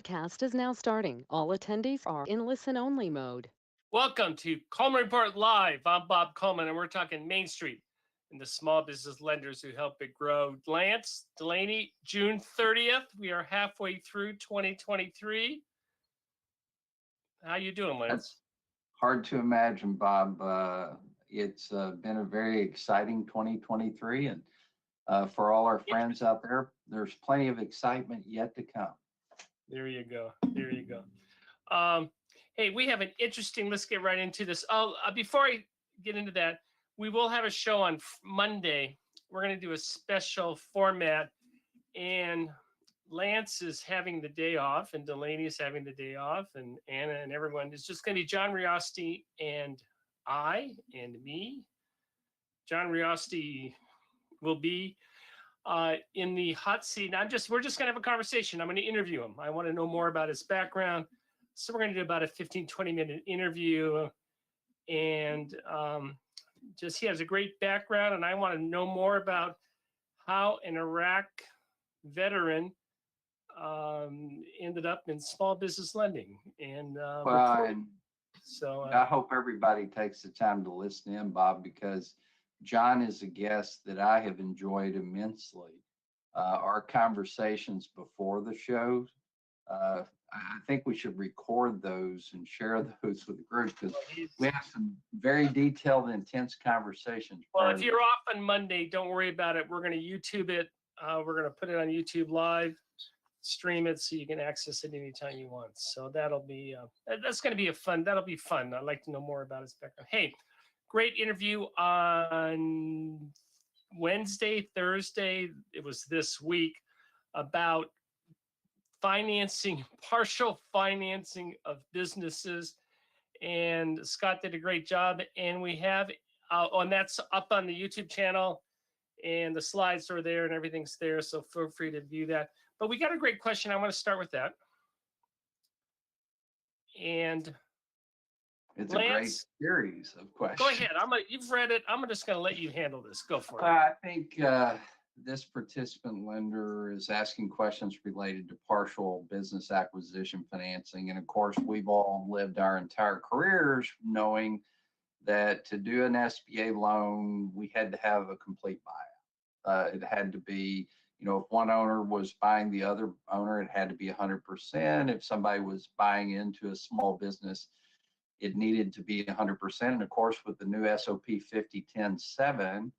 broadcast is now starting. All attendees are in listen-only mode. Welcome to Coleman Report Live. I'm Bob Coleman, and we're talking Main Street and the small business lenders who help it grow. Lance, Delaney, June 30th. We are halfway through 2023. How you doing, Lance? That's hard to imagine, Bob. It's been a very exciting 2023, and for all our friends out there, there's plenty of excitement yet to come. There you go. There you go. Hey, we have an interesting, let's get right into this. Before I get into that, we will have a show on Monday. We're going to do a special format, and Lance is having the day off, and Delaney is having the day off, and Anna and everyone. It's just going to be John Riosti and I and me. John Riosti will be in the hot seat. We're just going to have a conversation. I'm going to interview him. I want to know more about his background. So we're going to do about a 15, 20-minute interview. And he has a great background. And I want to know more about how an Iraq veteran ended up in small business lending. And I hope everybody takes the time to listen in, Bob, because John is a guest that I have enjoyed immensely. Our conversations before the show, I think we should record those and share those with the group because we have some very detailed, intense conversations. Well, if you're off on Monday, don't worry about it. We're going to YouTube it. We're going to put it on YouTube Live, stream it so you can access it anytime you want. So that'll be that's going to be that'll be fun. I'd like to know more about his background. Hey, great interview on Wednesday, Thursday. It was this week about partial financing of businesses. And Scott did a great job. And we have, and that's up on the YouTube channel, and the slides are there and everything's there. So feel free to view that. But we got a great question. I want to start with that. And it's Lance, a great series of questions. Go ahead. You've read it. I'm just going to let you handle this. Go for it. I think this participant lender is asking questions related to partial business acquisition financing. And of course, we've all lived our entire careers knowing that to do an SBA loan, we had to have a complete buyout. It had to be, if one owner was buying the other owner, it had to be 100%. If somebody was buying into a small business, it needed to be 100%. And of course, with the new SOP 5010-7,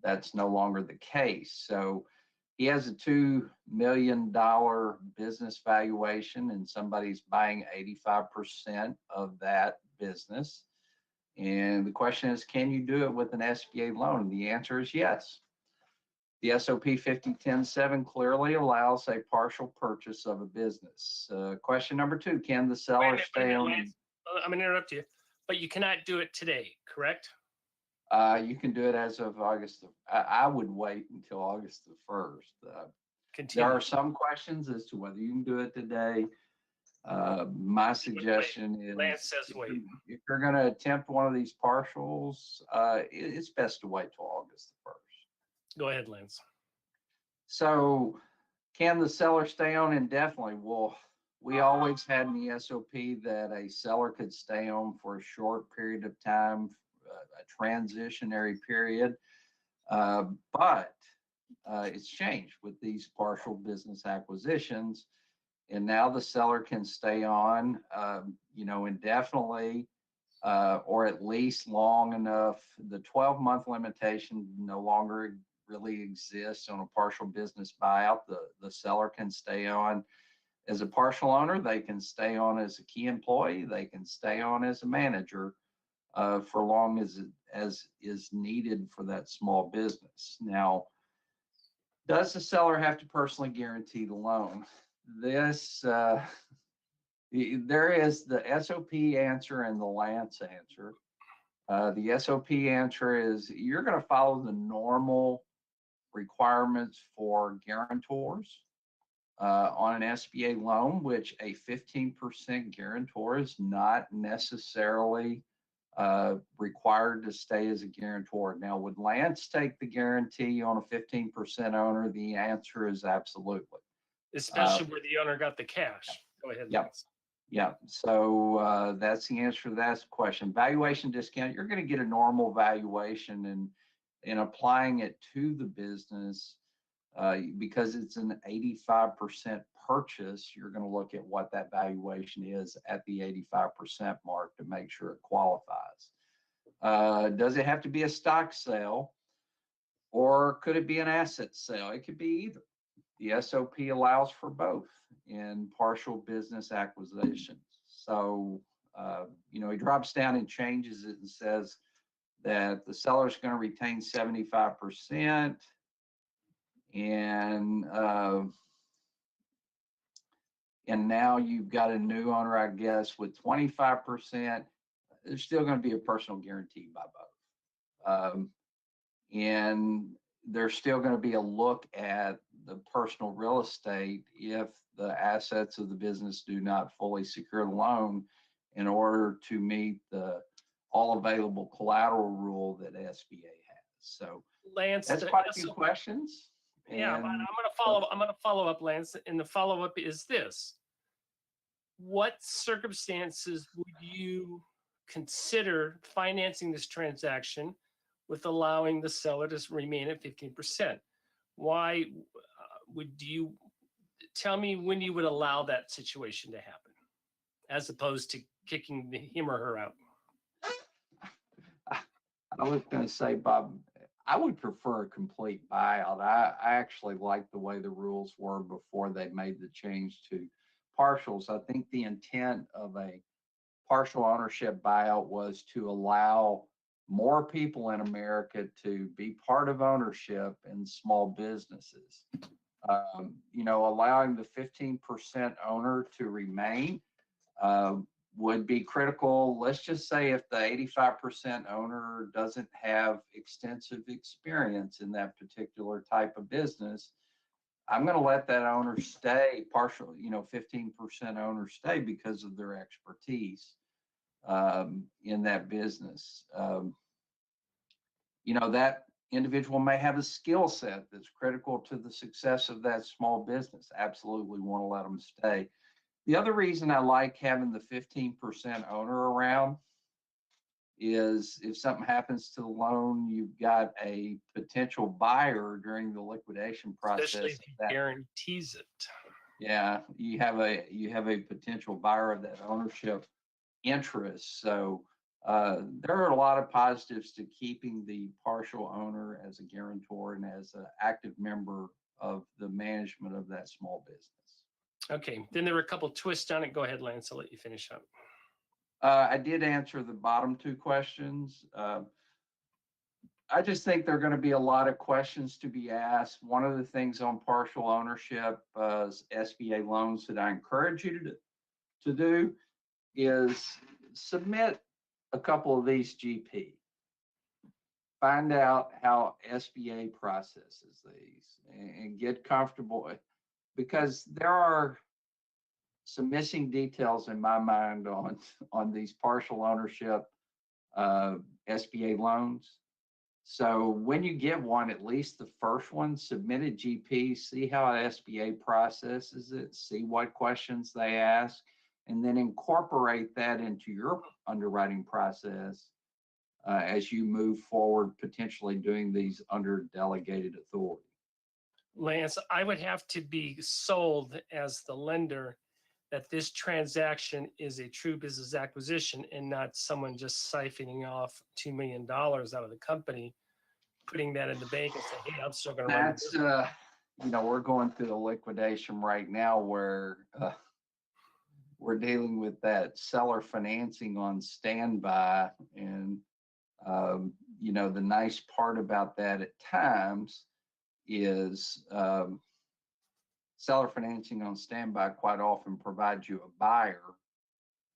that's no longer the case. So he has a $2 million business valuation, and somebody's buying 85% of that business. And the question is, can you do it with an SBA loan? And the answer is yes. The SOP 5010-7 clearly allows a partial purchase of a business. Question number 2, can the seller stay on? I'm going to interrupt you, but you cannot do it today, correct? You can do it as of August. I would wait until August the 1st. There are some questions as to whether you can do it today. My suggestion is, Lance says wait. If you're going to attempt one of these partials, it's best to wait till August the 1st. Go ahead, Lance. So can the seller stay on indefinitely? Well, we always had in the SOP that a seller could stay on for a short period of time, a transitionary period, but it's changed with these partial business acquisitions, and now the seller can stay on, indefinitely, or at least long enough. The 12-month limitation no longer really exists on a partial business buyout. The seller can stay on as a partial owner. They can stay on as a key employee. They can stay on as a manager for long as is needed for that small business. Now, does the seller have to personally guarantee the loan? There is the SOP answer and the Lance answer. The SOP answer is you're going to follow the normal requirements for guarantors on an SBA loan, which a 15% guarantor is not necessarily required to stay as a guarantor. Now, would Lance take the guarantee on a 15% owner? The answer is absolutely. Especially where the owner got the cash. Go ahead, Yep. Lance. Yeah, so that's the answer to that question. Valuation discount, you're going to get a normal valuation, and in applying it to the business, because it's an 85% purchase, you're going to look at what that valuation is at the 85% mark to make sure it qualifies. Does it have to be a stock sale, or could it be an asset sale? It could be either. The SOP allows for both in partial business acquisitions. So, he drops down and changes it and says that the seller is going to retain 75%. And now you've got a new owner, I guess, with 25%. There's still going to be a personal guarantee by both. And there's still going to be a look at the personal real estate if the assets of the business do not fully secure the loan in order to meet the all available collateral rule that SBA has. So Lance, that's quite a few questions. Yeah, but And I'm gonna follow up, Lance, and the follow up is this: what circumstances would you consider financing this transaction with allowing the seller to remain at 15%? Why would you tell me when you would allow that situation to happen, as opposed to kicking him or her out? I was going to say, Bob, I would prefer a complete buyout. I actually like the way the rules were before they made the change to partials. I think the intent of a partial ownership buyout was to allow more people in America to be part of ownership in small businesses. Allowing the 15% owner to remain would be critical. Let's just say if the 85% owner doesn't have extensive experience in that particular type of business, I'm going to let that owner stay partial, 15% owner stay because of their expertise in that business. That individual may have a skill set that's critical to the success of that small business. Absolutely want to let them stay. The other reason I like having the 15% owner around is if something happens to the loan, you've got a potential buyer during the liquidation process. Especially if he guarantees it. Yeah, you have a potential buyer of that ownership interest. So there are a lot of positives to keeping the partial owner as a guarantor and as an active member of the management of that small business. Okay, then there were a couple twists on it. Go ahead, Lance. I'll let you finish up. I did answer the bottom two questions. I just think there are going to be a lot of questions to be asked. One of the things on partial ownership SBA loans that I encourage you to do is submit a couple of these GP. Find out how SBA processes these and get comfortable, because there are some missing details in my mind on these partial ownership SBA loans. So when you get one, at least the first one, submit a GP, see how SBA processes it, see what questions they ask, and then incorporate that into your underwriting process as you move forward, potentially doing these under delegated authority. Lance, I would have to be sold as the lender that this transaction is a true business acquisition and not someone just siphoning off $2 million out of the company, putting that in the bank and saying, hey, I'm still going to run this. We're going through the liquidation right now where we're dealing with that seller financing on standby. And, the nice part about that at times is seller financing on standby quite often provides you a buyer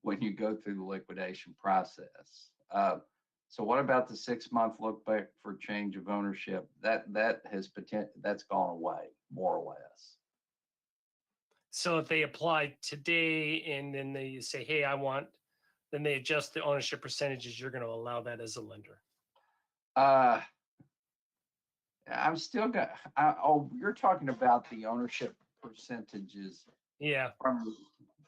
when you go through the liquidation process. So what about the 6-month look back for change of ownership? That's gone away, more or less. So if they apply today and then they say, hey, then they adjust the ownership percentages, you're going to allow that as a lender. I'm still going you're talking about the ownership percentages. Yeah.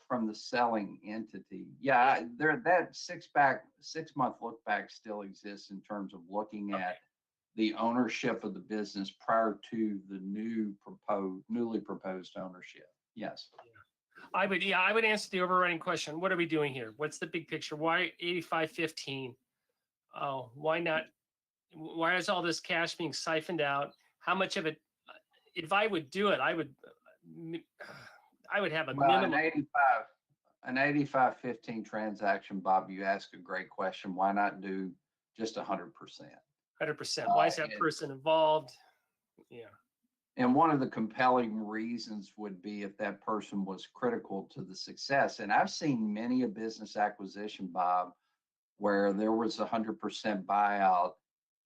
from the selling entity. Yeah, there that 6-month look back still exists in terms of looking Okay. at the ownership of the business prior to the newly proposed ownership. Yes. I would answer the overriding question. What are we doing here? What's the big picture? Why 85-15? Oh, why not? Why is all this cash being siphoned out? How much of it? If I would do it, I would have a Well, minimum. an 85-15 transaction, Bob, you ask a great question. Why not do just 100%? 100%. Why is that person involved? Yeah. And one of the compelling reasons would be if that person was critical to the success. And I've seen many a business acquisition, Bob, where there was 100% buyout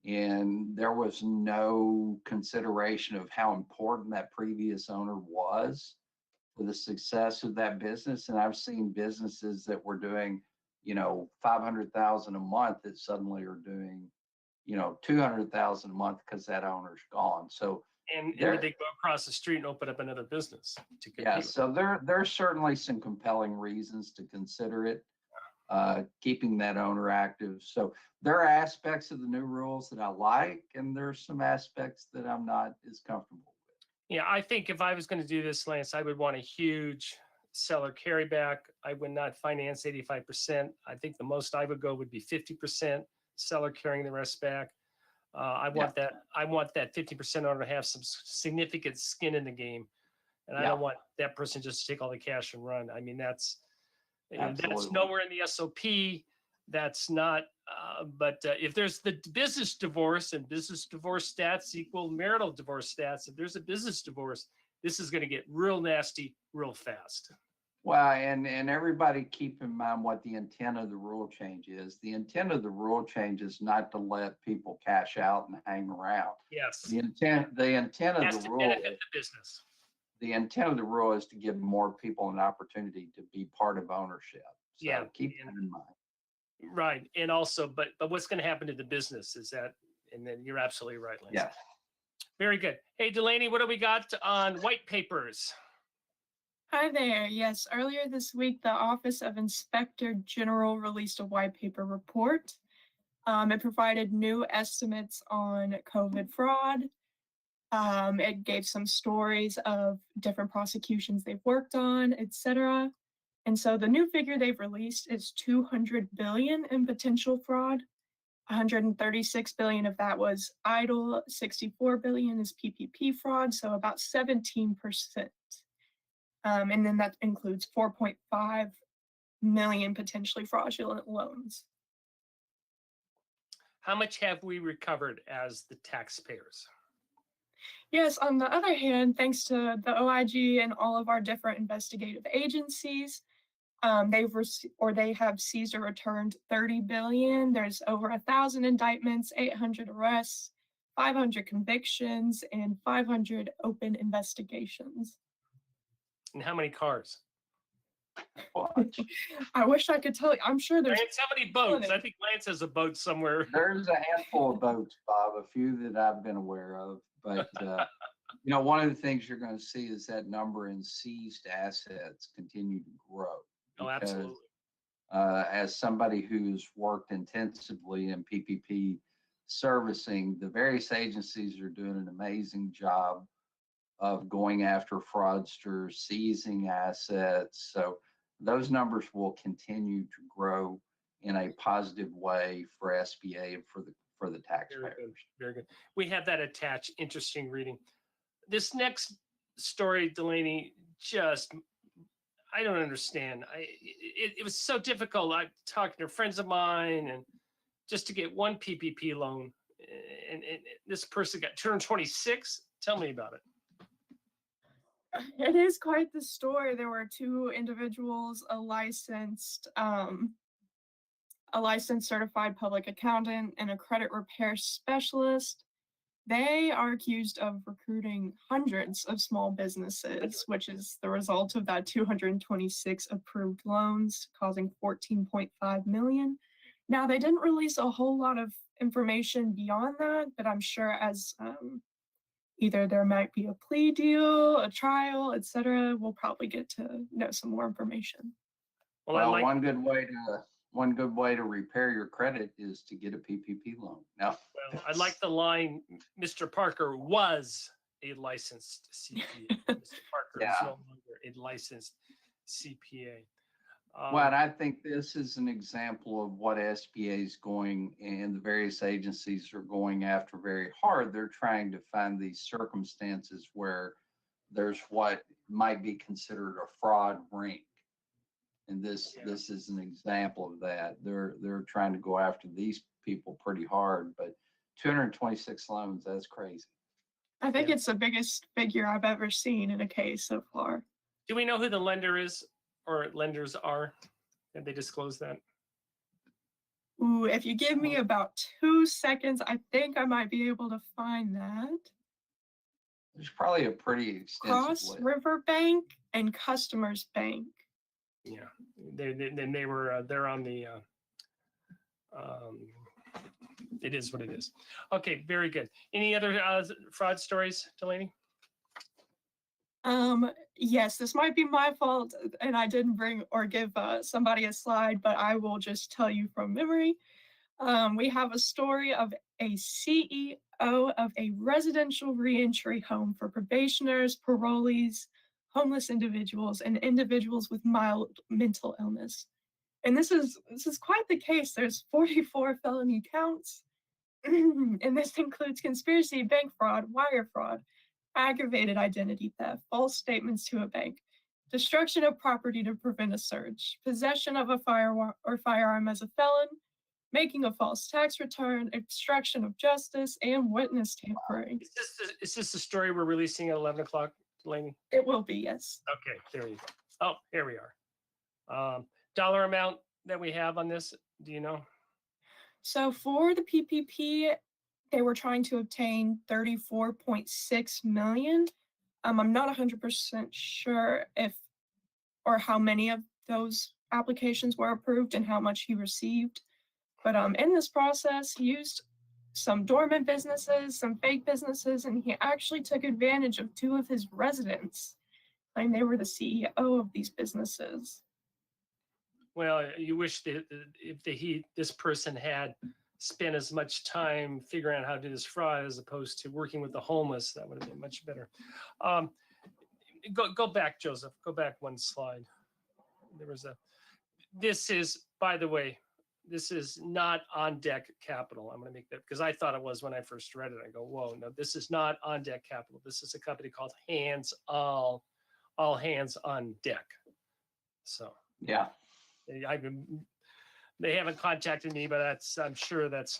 and there was no consideration of how important that previous owner was for the success of that business. And I've seen businesses that were doing, 500,000 a month that suddenly are doing, 200,000 a month because that owner's gone. So And did they go across the street and open up another business to compete? yeah, so there's certainly some compelling reasons to consider it, keeping that owner active. So there are aspects of the new rules that I like, and there's some aspects that I'm not as comfortable with. Yeah, I think if I was going to do this, Lance, I would want a huge seller carryback. I would not finance 85%. I think the most I would go would be 50%, seller carrying the rest back. I want that 50% owner to have some significant skin in the game. And I don't want that person just to take all the cash and run. I mean, that's nowhere in the SOP. That's not, but if there's the business divorce and business divorce stats equal marital divorce stats, if there's a business divorce, this is going to get real nasty real fast. Well, and everybody keep in mind what the intent of the rule change is. The intent of the rule change is not to let people cash out and hang around. Yes. The intent of the rule. Benefit the business. The intent of the rule is to give more people an opportunity to be part of ownership. So keep that in mind. Right. And also, but what's going to happen to the business is that, and then you're absolutely right, Lance. Yeah. Very good. Hey, Delaney, what do we got on white papers? Hi there. Yes, earlier this week, the Office of Inspector General released a white paper report. It provided new estimates on COVID fraud. It gave some stories of different prosecutions they've worked on, etc. And so the new figure they've released is 200 billion in potential fraud. 136 billion of that was idle, 64 billion is PPP fraud, so about 17%. And then that includes 4.5 million potentially fraudulent loans. How much have we recovered as the taxpayers? Yes, on the other hand, thanks to the OIG and all of our different investigative agencies, they have seized or returned 30 billion. There's over 1,000 indictments, 800 arrests, 500 convictions, and 500 open investigations. And how many cars? I wish I could tell you. I'm sure there's. Lance, how many boats? I think Lance has a boat somewhere. There's a handful of boats, Bob, a few that I've been aware of. But, one of the things you're going to see is that number in seized assets continue to grow. Oh, absolutely. As somebody who's worked intensively in PPP servicing, the various agencies are doing an amazing job of going after fraudsters, seizing assets. So those numbers will continue to grow in a positive way for SBA and for the taxpayers. Very good. Very good. We have that attached. Interesting reading. This next story, Delaney, I don't understand. It was so difficult. I'm talking to friends of mine and just to get one PPP loan, and this person got 226. Tell me about it. It is quite the story. There were two individuals, a licensed certified public accountant and a credit repair specialist. They are accused of recruiting hundreds of small businesses, which is the result of that 226 approved loans, causing 14.5 million. Now, they didn't release a whole lot of information beyond that, but I'm sure as either there might be a plea deal, a trial, etc. We'll probably get to know some more information. Well, I Well, like one good way to repair your credit is to get a PPP loan. No. well, I like the line. Mr. Parker was a licensed CPA. Mr. Parker is Yeah. no longer a licensed CPA. Well, and I think this is an example of what SBA is going and the various agencies are going after very hard. They're trying to find these circumstances where there's what might be considered a fraud ring. And this is an example of that. They're trying to go after these people pretty hard, but 226 loans, that's crazy. I think it's the biggest figure I've ever seen in a case so far. Do we know who the lender is or lenders are? Did they disclose that? Ooh, if you give me about 2 seconds, I think I might be able to find that. There's probably a pretty extensive Cross list. River Bank and Customers Bank. Yeah, they were they're on the. It is what it is. Okay, very good. Any other fraud stories, Delaney? Yes, this might be my fault, and I didn't bring or give somebody a slide, but I will just tell you from memory. We have a story of a CEO of a residential reentry home for probationers, parolees, homeless individuals, and individuals with mild mental illness. And this is quite the case. There's 44 felony counts, and this includes conspiracy, bank fraud, wire fraud, aggravated identity theft, false statements to a bank, destruction of property to prevent a search, possession of a firearm as a felon, making a false tax return, obstruction of justice, and witness tampering. Is this the story we're releasing at 11 o'clock, Delaney? It will be, yes. Okay, there you go. Oh, here we are. Dollar amount that we have on this, do you know? So for the PPP, they were trying to obtain 34.6 million. I'm not 100% sure if or how many of those applications were approved and how much he received. But in this process, he used some dormant businesses, some fake businesses, and he actually took advantage of 2 of his residents, claiming they were the CEO of these businesses. Well, you wish that if this person had spent as much time figuring out how to do this fraud as opposed to working with the homeless, that would have been much better. Go back, Joseph. Go back one slide. This is, by the way, this is not on deck capital. I'm going to make that because I thought it was when I first read it. I go, whoa, no, this is not on deck capital. This is a company called All Hands on Deck. So Yeah. They haven't contacted me, but I'm sure this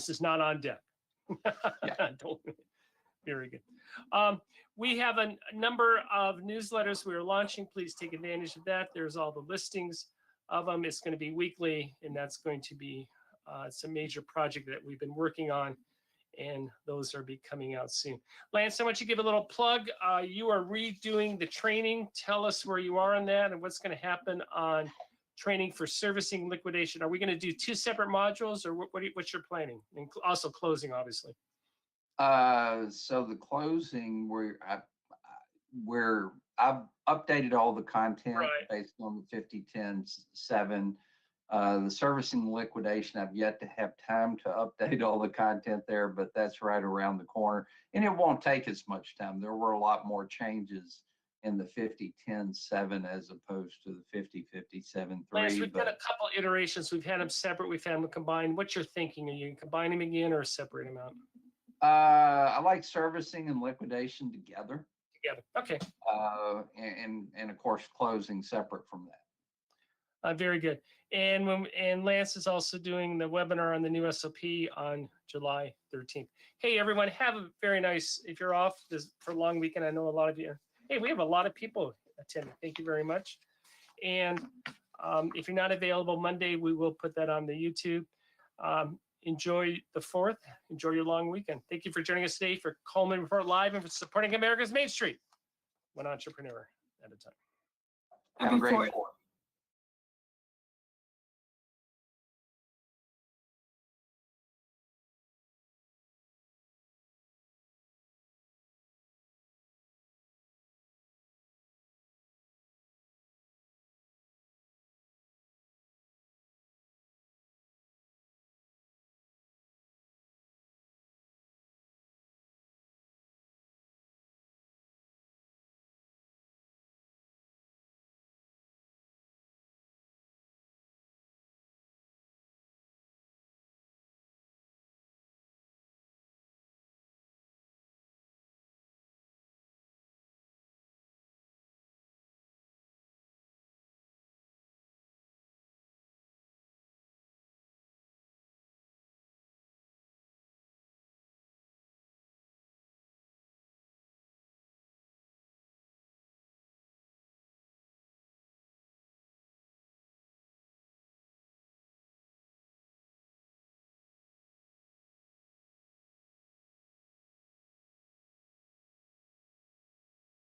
is not on deck. Very good. We have a number of newsletters we are launching. Please take advantage of that. There's all the listings of them. It's going to be weekly, and that's going to be it's a major project that we've been working on, and those are be coming out soon. Lance, I want you to give a little plug. You are redoing the training. Tell us where you are on that and what's going to happen on training for servicing liquidation. Are we going to do 2 separate modules, or what's your planning? And also closing, obviously. So the closing, I've updated all the content based on the 5010-7. The servicing liquidation, I've yet to have time to update all the content there, but that's right around the corner. And it won't take as much time. There were a lot more changes in the 5010-7 as opposed to the 5057-3. Lance, we've done a couple iterations. We've had them separate. We've had them combined. What's your thinking? Are you going to combine them again or separate them out? I like servicing and liquidation together. Okay. And of course, closing separate from that. Very good. And Lance is also doing the webinar on the new SOP on July 13th. Hey, everyone, have a very nice, if you're off for a long weekend, I know a lot of you, hey, we have a lot of people attending. Thank you very much. And if you're not available Monday, we will put that on the YouTube. Enjoy the 4th. Enjoy your long weekend. Thank you for joining us today for Coleman Report Live and for supporting America's Main Street, one entrepreneur at a time. Have a great 4th.